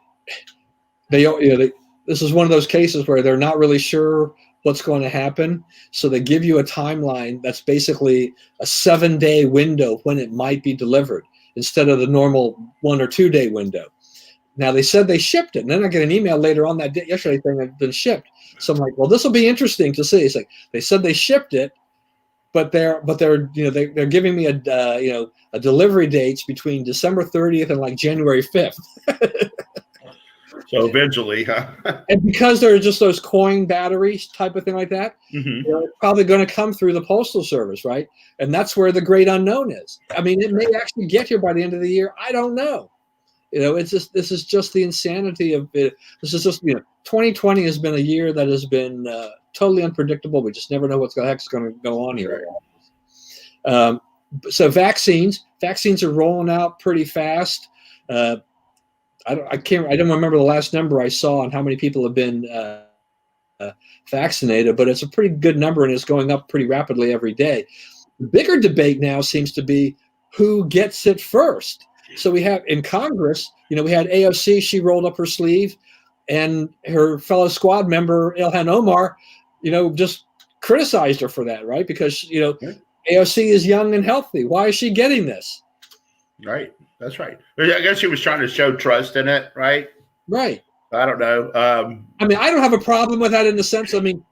is one of those cases where they're not really sure what's going to happen, so they give you a timeline that's basically a 7-day window when it might be delivered instead of the normal 1 or 2 day window. Now they said they shipped it, and then I get an email later on that day, yesterday, saying it's been shipped. So I'm like, well, this will be interesting to see. It's like they said they shipped it, but they're giving me a delivery dates between December 30th and like January 5th. So eventually, huh? And because they're just those coin batteries type of thing like that, it's probably going to come through the Postal Service, right? And that's where the great unknown is. I mean, it may actually get here by the end of the year. I don't know. This is just the insanity of it. This is just 2020 has been a year that has been totally unpredictable. We just never know what the heck's going to go on here. So vaccines are rolling out pretty fast. I don't remember the last number I saw on how many people have been vaccinated, but it's a pretty good number and it's going up pretty rapidly every day. The bigger debate now seems to be who gets it first. So we have in Congress, we had AOC, she rolled up her sleeve, and her fellow squad member, Ilhan Omar, just criticized her for that, right? Because, AOC is young and healthy. Why is she getting this? Right. That's right. I guess she was trying to show trust in it, right? Right. I don't know. I mean, I don't have a problem with that in the sense, I mean,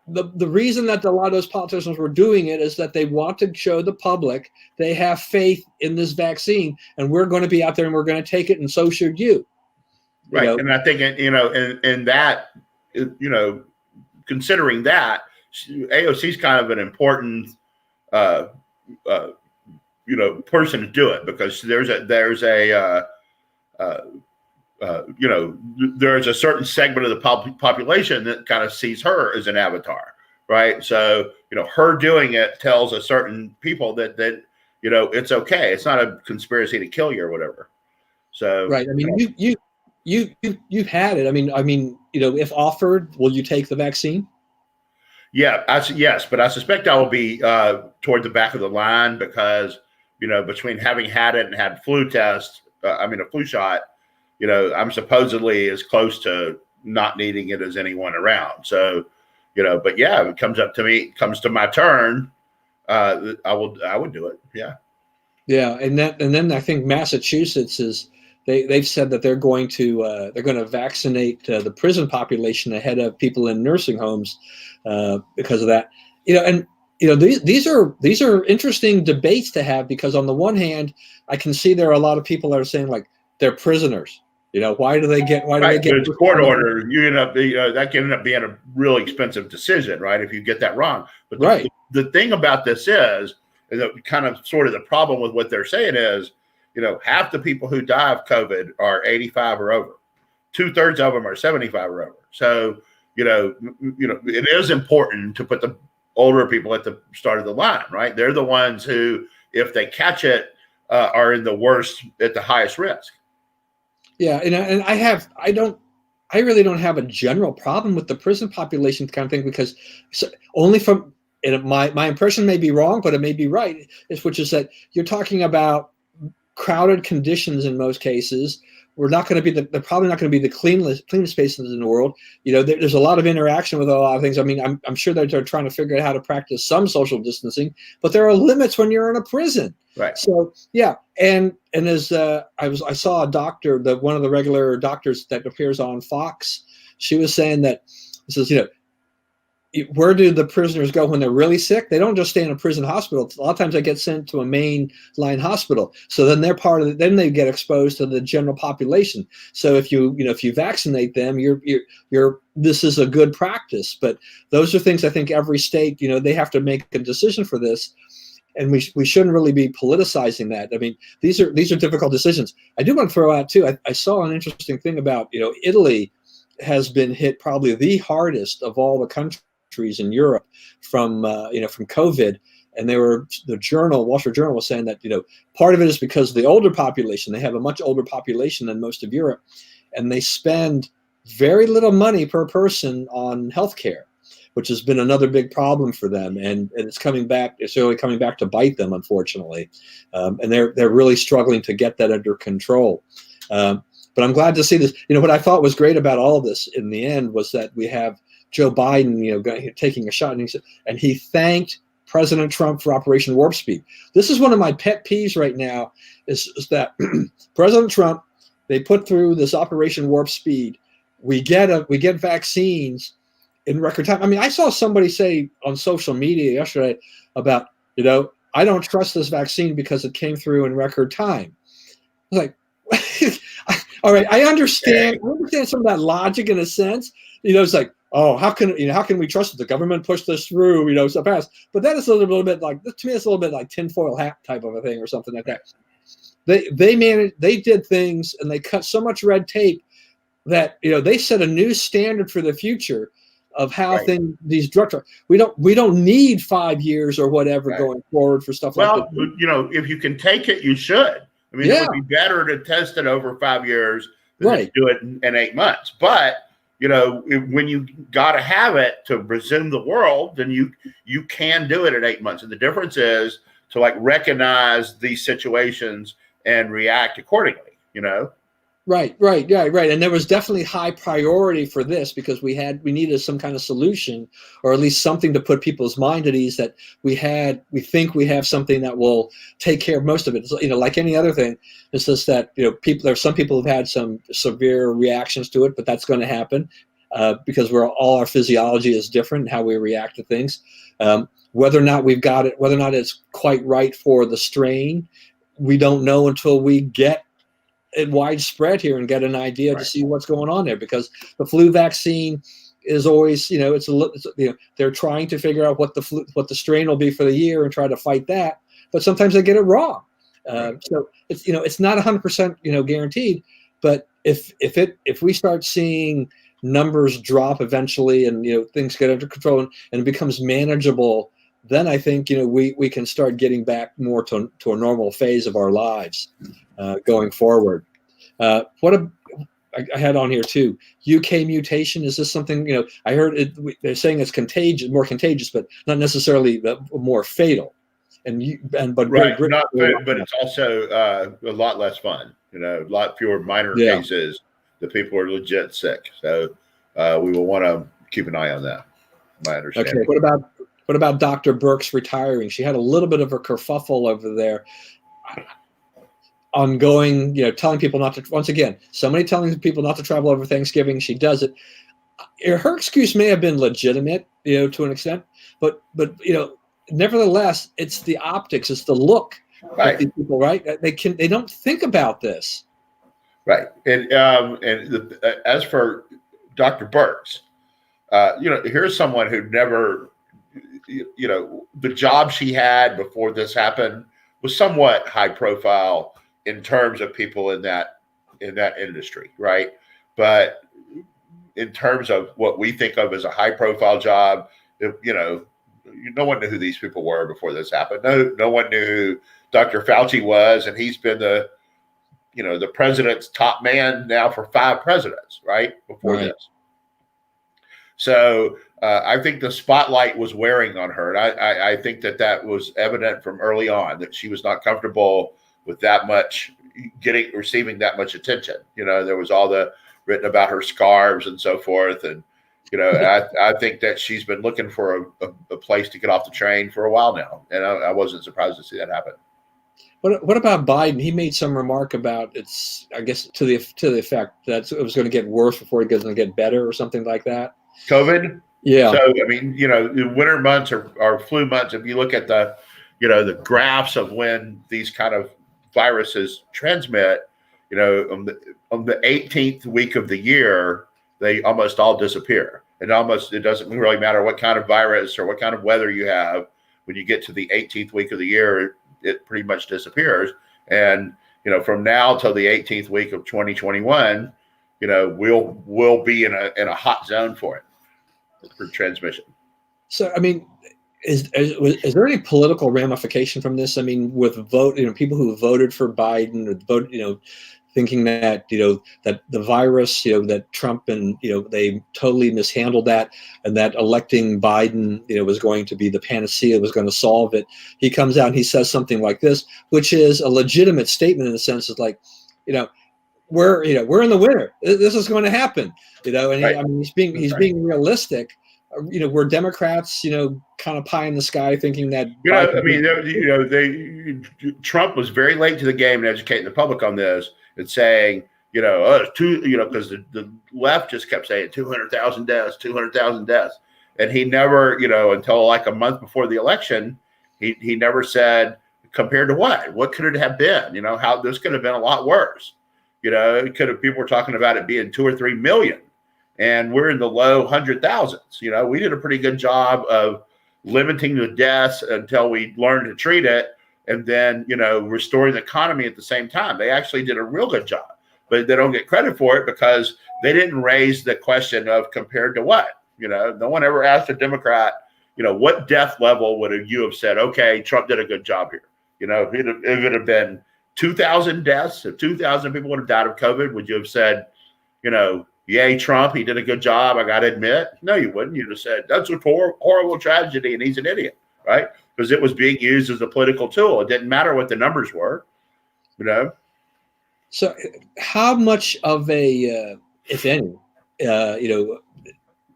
the reason that a lot of those politicians were doing it is that they want to show the public they have faith in this vaccine, and we're going to be out there and we're going to take it, and so should you. Right. And I think, in that, considering that, AOC is kind of an important, person to do it, because there's a certain segment of the population that kind of sees her as an avatar, right? So, her doing it tells a certain people that it's okay. It's not a conspiracy to kill you or whatever. So, right. I mean, you've had it. I mean, if offered, will you take the vaccine? Yeah, yes, but I suspect I will be toward the back of the line because, between having had it and had a flu shot, I'm supposedly as close to not needing it as anyone around. So, but yeah, if it comes to my turn, I would do it. Yeah. Yeah. And then I think Massachusetts they've said that they're going to vaccinate the prison population ahead of people in nursing homes because of that. These are interesting debates to have, because on the one hand, I can see there are a lot of people that are saying like they're prisoners. Why do they get it's court order? That can end up being a really expensive decision, right? If you get that wrong. But the thing about this is that kind of sort of the problem with what they're saying is, half the people who die of COVID are 85 or over. 2/3 of them are 75 or over. So, it is important to put the older people at the start of the line, right? They're the ones who, if they catch it, are at the highest risk. Yeah, and I really don't have a general problem with the prison population kind of thing, because only from my impression may be wrong, but it may be right, which is that you're talking about crowded conditions in most cases. They're probably not going to be the cleanest spaces in the world. There's a lot of interaction with a lot of things. I mean, I'm sure that they're trying to figure out how to practice some social distancing, but there are limits when you're in a prison. Right. So yeah, and as I saw a doctor, one of the regular doctors that appears on Fox, she was saying that this is where do the prisoners go when they're really sick? They don't just stay in a prison hospital. A lot of times they get sent to a mainline hospital. So then they're part of it. Then they get exposed to the general population. So if you vaccinate them, this is a good practice. But those are things I think every state, they have to make a decision for this. And we shouldn't really be politicizing that. I mean, these are difficult decisions. I do want to throw out too, I saw an interesting thing about, Italy has been hit probably the hardest of all the countries in Europe from COVID, and the Wall Street Journal was saying that part of it is because of the older population. They have a much older population than most of Europe, and they spend very little money per person on healthcare, which has been another big problem for them, and it's coming back. It's really coming back to bite them, unfortunately, and they're really struggling to get that under control. But I'm glad to see this. What I thought was great about all of this in the end was that we have Joe Biden, taking a shot, and he thanked President Trump for Operation Warp Speed. This is one of my pet peeves right now, is that President Trump, they put through this Operation Warp Speed. We get vaccines in record time. I mean, I saw somebody say on social media yesterday about, I don't trust this vaccine because it came through in record time. I was like, all right, I understand some of that logic in a sense. It's like, oh, how can we trust it? The government pushed this through, so fast. But that is a little bit like, to me, it's a little bit like tinfoil hat type of a thing or something like that. They did things, and they cut so much red tape that they set a new standard for the future of how these drugs are. We don't need 5 years or whatever going forward for stuff like that. Well, if you can take it, you should. I mean, it would be better to test it over 5 years than to do it in 8 months. But when you got to have it to resume the world, then you can do it at 8 months. And the difference is to recognize these situations and react accordingly. Right. And there was definitely high priority for this because we needed some kind of solution, or at least something to put people's mind at ease that we think we have something that will take care of most of it. So, like any other thing, it's just that, there's some people who've had some severe reactions to it, but that's going to happen because all our physiology is different, how we react to things. Whether or not we've got it, whether or not it's quite right for the strain, we don't know until we get it widespread here and get an idea to see what's going on there, because the flu vaccine is always, they're trying to figure out what the strain will be for the year and try to fight that, but sometimes they get it wrong. So it's not 100%, guaranteed, but if we start seeing numbers drop eventually and, things get under control and it becomes manageable, then I think, we can start getting back more to a normal phase of our lives going forward. I had on here too, UK mutation. Is this something, I heard they're saying it's more contagious, but not necessarily more fatal. But it's also a lot less fun, a lot fewer minor cases that people are legit sick. So we will want to keep an eye on that. My understanding. Okay. What about Dr. Burke's retiring? She had a little bit of a kerfuffle over there. Ongoing, telling people not to. Once again, somebody telling people not to travel over Thanksgiving. She does it. Her excuse may have been legitimate, to an extent, but nevertheless, it's the optics, it's the look of these people, right? They don't think about this, right? And as for Dr. Burke's, here's someone who never. The job she had before this happened was somewhat high profile in terms of people in that industry, right? But in terms of what we think of as a high profile job, no one knew who these people were before this happened. No one knew who Dr. Fauci was, and he's been the president's top man now for 5 presidents, right? Before this. So I think the spotlight was wearing on her. And I think that was evident from early on, that she was not comfortable with that much receiving that much attention. There was all the written about her scarves and so forth. And, I think that she's been looking for a place to get off the train for a while now. And I wasn't surprised to see that happen. What about Biden? He made some remark about I guess to the effect that it was going to get worse before it was going to get better or something like that. COVID? Yeah. So, I mean, the winter months are flu months. If you look at the graphs of when these kind of viruses transmit, on the 18th week of the year, they almost all disappear. And it doesn't really matter what kind of virus or what kind of weather you have. When you get to the 18th week of the year, it pretty much disappears. And, from now till the 18th week of 2021, we'll be in a hot zone for it, for transmission. So, I mean, is there any political ramification from this? I mean, with people who voted for Biden or thinking that that the virus, that Trump and they totally mishandled that, and that electing Biden was going to be the panacea, was going to solve it. He comes out and he says something like this, which is a legitimate statement in the sense of like, we're in the winter. This is going to happen, and Right. I mean he's being realistic. We're Democrats, kind of pie in the sky, thinking that. Trump was very late to the game in educating the public on this and saying, it's too, because the left just kept saying 200,000 deaths, 200,000 deaths, and he never, until like a month before the election, he never said compared to what could it have been, how this could have been a lot worse, it could have, people were talking about it being 2 or 3 million. And we're in the low 100,000s. We did a pretty good job of limiting the deaths until we learned to treat it, and then restoring the economy at the same time. They actually did a real good job, but they don't get credit for it because they didn't raise the question of compared to what. No one ever asked a Democrat, what death level would you have said? Okay, Trump did a good job here. If it had been 2,000 deaths, if 2,000 people would have died of COVID, would you have said, yay, Trump, he did a good job, I got to admit? No, you wouldn't. You'd have said, that's a horrible tragedy, and he's an idiot, right? Because it was being used as a political tool. It didn't matter what the numbers were, So how much of a, if any,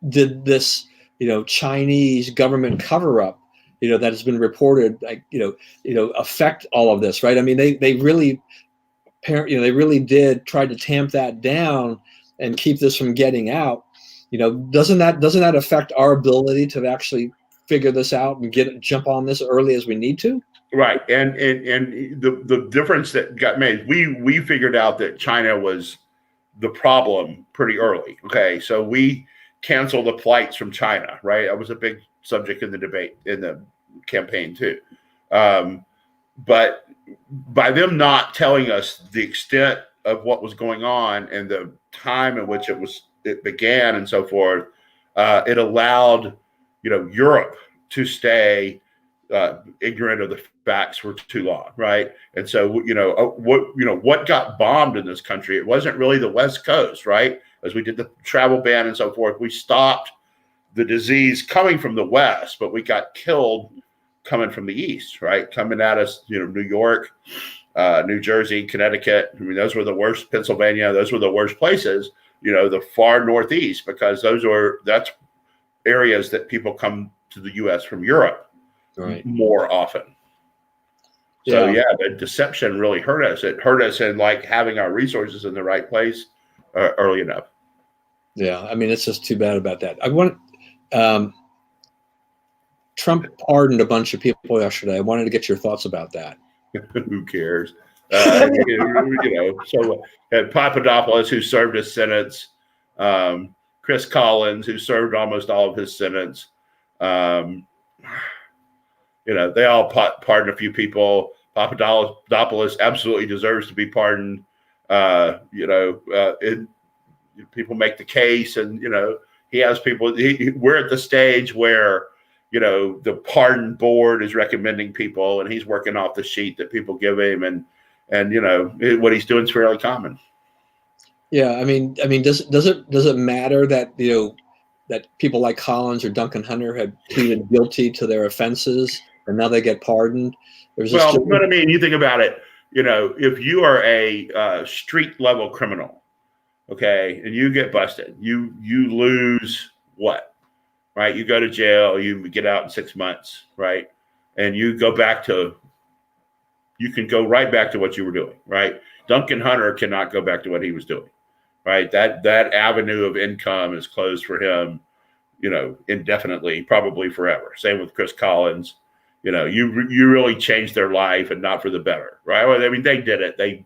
did this, Chinese government cover-up, that has been reported, like, affect all of this, right? I mean, they really, they really did try to tamp that down and keep this from getting out. Doesn't that affect our ability to actually figure this out and jump on this early as we need to? Right. And the difference that got made, we figured out that China was the problem pretty early. Okay. So we canceled the flights from China, right? That was a big subject in the debate, in the campaign too. But by them not telling us the extent of what was going on and the time in which it began and so forth, it allowed, Europe to stay ignorant of the facts for too long, right? And so, what got bombed in this country, it wasn't really the West Coast, right? As we did the travel ban and so forth, we stopped the disease coming from the West, but we got killed coming from the East, right? Coming at us, New York, New Jersey, Connecticut. I mean, those were the worst. Pennsylvania, those were the worst places, the far Northeast, because that's areas that people come to the U.S. from Europe, right, more often. So the deception really hurt us. It hurt us in like having our resources in the right place early enough. Yeah, I mean, it's just too bad about that. Trump pardoned a bunch of people yesterday. I wanted to get your thoughts about that. Who cares? So Papadopoulos, who served his sentence, Chris Collins, who served almost all of his sentence. They all pardoned a few people. Papadopoulos absolutely deserves to be pardoned. People make the case, and he has people. We're at the stage where the pardon board is recommending people, and he's working off the sheet that people give him, and what he's doing is fairly common. Yeah, I mean, does it matter that that people like Collins or Duncan Hunter had pleaded guilty to their offenses and now they get pardoned? But I mean, you think about it. If you are a street level criminal, okay, and you get busted, you lose what? Right, you go to jail, you get out in 6 months, right, and you can go right back to what you were doing, right? Duncan Hunter cannot go back to what he was doing, right? That avenue of income is closed for him, indefinitely, probably forever. Same with Chris Collins. You really changed their life, and not for the better, right? Well, I mean, they did it. They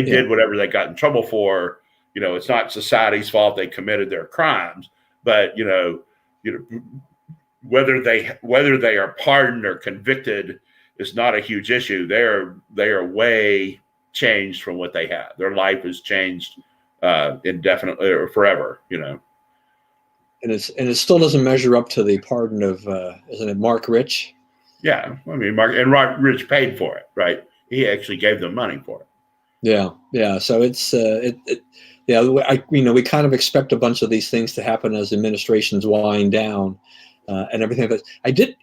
did whatever they got in trouble for. It's not society's fault they committed their crimes, but whether they are pardoned or convicted is not a huge issue. They are way changed from what they had. Their life has changed indefinitely or forever. And it still doesn't measure up to the pardon of isn't it Mark Rich? Yeah, I mean, Mark Rich paid for it, right? He actually gave them money for it. Yeah. So it's we kind of expect a bunch of these things to happen as administrations wind down and everything. But I did,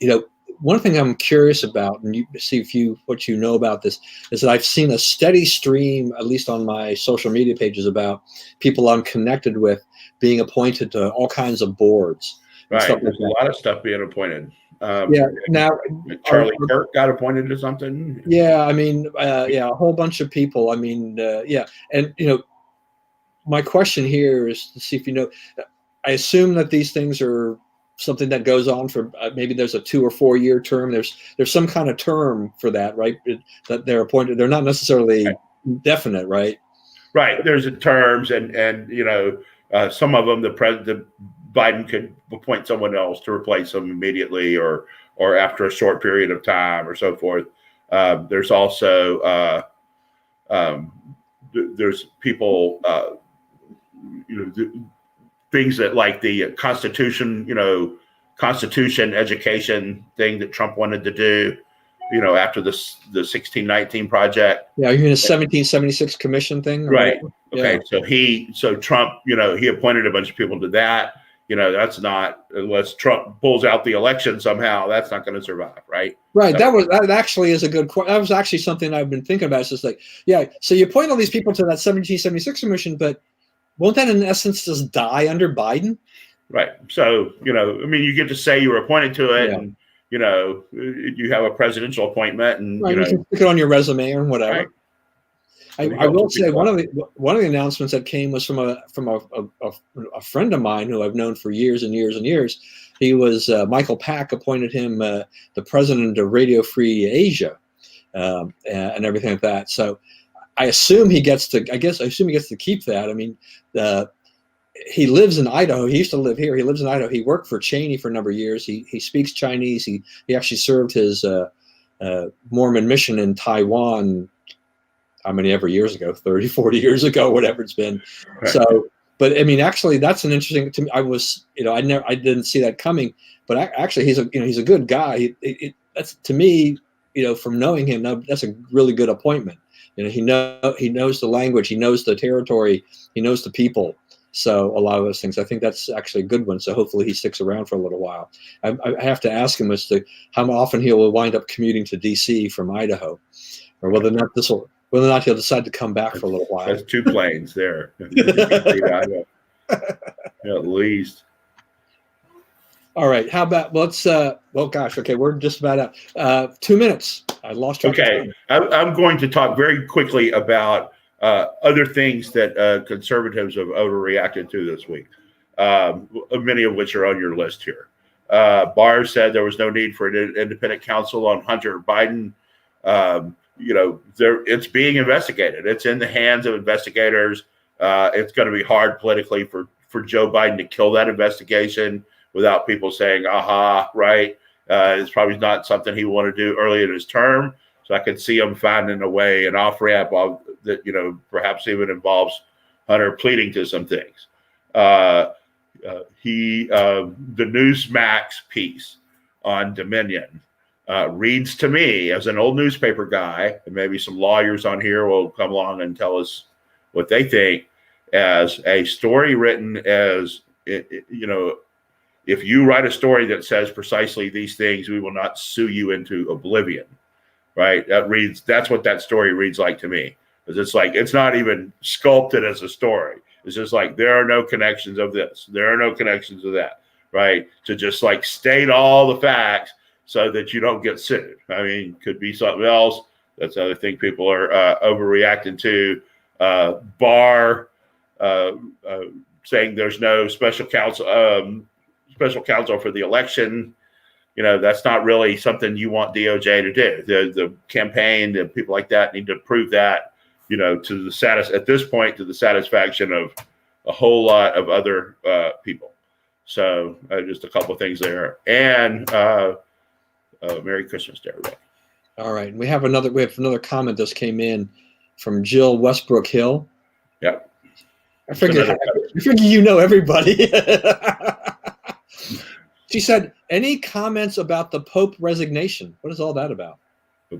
one thing I'm curious about, and you see what you know about this, is that I've seen a steady stream, at least on my social media pages, about people I'm connected with being appointed to all kinds of bours. Right. There's a lot of stuff being appointed. Now Charlie Burke got appointed to something. Yeah, I mean, a whole bunch of people. I mean, and my question here is to see if I assume that these things are something that goes on for maybe there's a 2 or 4 year term. There's some kind of term for that, right? That they're appointed. They're not necessarily definite, right? Right. There's terms, and some of them the Biden could appoint someone else to replace them immediately or after a short period of time or so forth. There's also there's people things that like the Constitution education thing that Trump wanted to do, after the 1619 project. Yeah, you mean the 1776 commission thing? Right. Okay. Yeah. So Trump, he appointed a bunch of people to that. That's not, unless Trump pulls out the election somehow, that's not going to survive, right? Right. That actually is a good question. That was actually something I've been thinking about. It's just like, so you appoint all these people to that 1776 commission, but won't that in essence just die under Biden? Right. So, I mean, you get to say you were appointed to it, and, you have a presidential appointment, and, you can stick it on your resume or whatever. Right. I will say one of the announcements that came was from a friend of mine who I've known for years and years and years. He was Michael Pack appointed him the president of Radio Free Asia and everything like that. So I assume he gets to keep that. I mean, he lives in Idaho. He used to live here. He lives in Idaho. He worked for Cheney for a number of years. He speaks Chinese. He actually served his Mormon mission in Taiwan. How many ever years ago? 30, 40 years ago, whatever it's been. Right. So, but I mean, actually, that's an interesting. To me, I didn't see that coming. But actually, he's a good guy. That's to me, from knowing him, that's a really good appointment. He knows the language, he knows the territory, he knows the people. So a lot of those things, I think that's actually a good one. So hopefully he sticks around for a little while. I have to ask him as to how often he will wind up commuting to D.C. from Idaho, or whether or not he'll decide to come back for a little while. That's 2 planes there. At least. All right. How about let's? Okay, we're just about out. 2 minutes. I lost track. Okay, I'm going to talk very quickly about other things that conservatives have overreacted to this week. Many of which are on your list here. Barr said there was no need for an independent counsel on Hunter Biden. It's being investigated. It's in the hands of investigators. It's going to be hard politically for Joe Biden to kill that investigation without people saying, aha, right. It's probably not something he wanted to do early in his term. So I could see him finding a way, an off-ramp that, perhaps even involves Hunter pleading to some things. The Newsmax piece on Dominion reads to me, as an old newspaper guy, and maybe some lawyers on here will come along and tell us what they think, as a story written as, if you write a story that says precisely these things, we will not sue you into oblivion, right? That's what that story reads like to me. Because it's like, it's not even sculpted as a story. It's just like, there are no connections of this. There are no connections of that, right? To just like state all the facts so that you don't get sued. I mean, could be something else. That's another thing people are overreacting to. Barr saying there's no special special counsel for the election. That's not really something you want DOJ to do. The campaign and people like that need to prove that, to the satisfaction of a whole lot of other people. So just a couple of things there. And Merry Christmas to everybody. All right. We have another comment that came in from Jill Westbrook Hill. Yep. I figure you know everybody. She said, any comments about the Pope resignation? What is all that about? The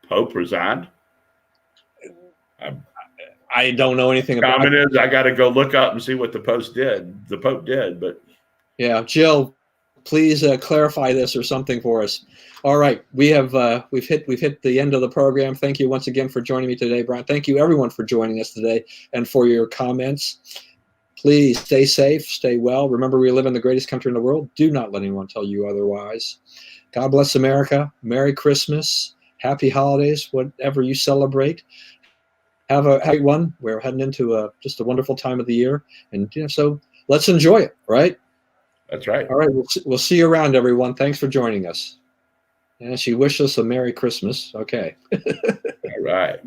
Pope resigned? I don't know anything about it. I got to go look up and see what the Pope did. But yeah, Jill, please clarify this or something for us. All right, we've hit the end of the program. Thank you once again for joining me today, Brian. Thank you everyone for joining us today and for your comments. Please stay safe, stay well. Remember, we live in the greatest country in the world. Do not let anyone tell you otherwise. God bless America. Merry Christmas. Happy holidays, whatever you celebrate. Have a happy one. We're heading into just a wonderful time of the year. And so let's enjoy it, right? That's right. All right, we'll see you around, everyone. Thanks for joining us. And she wished us a Merry Christmas. Okay. All right.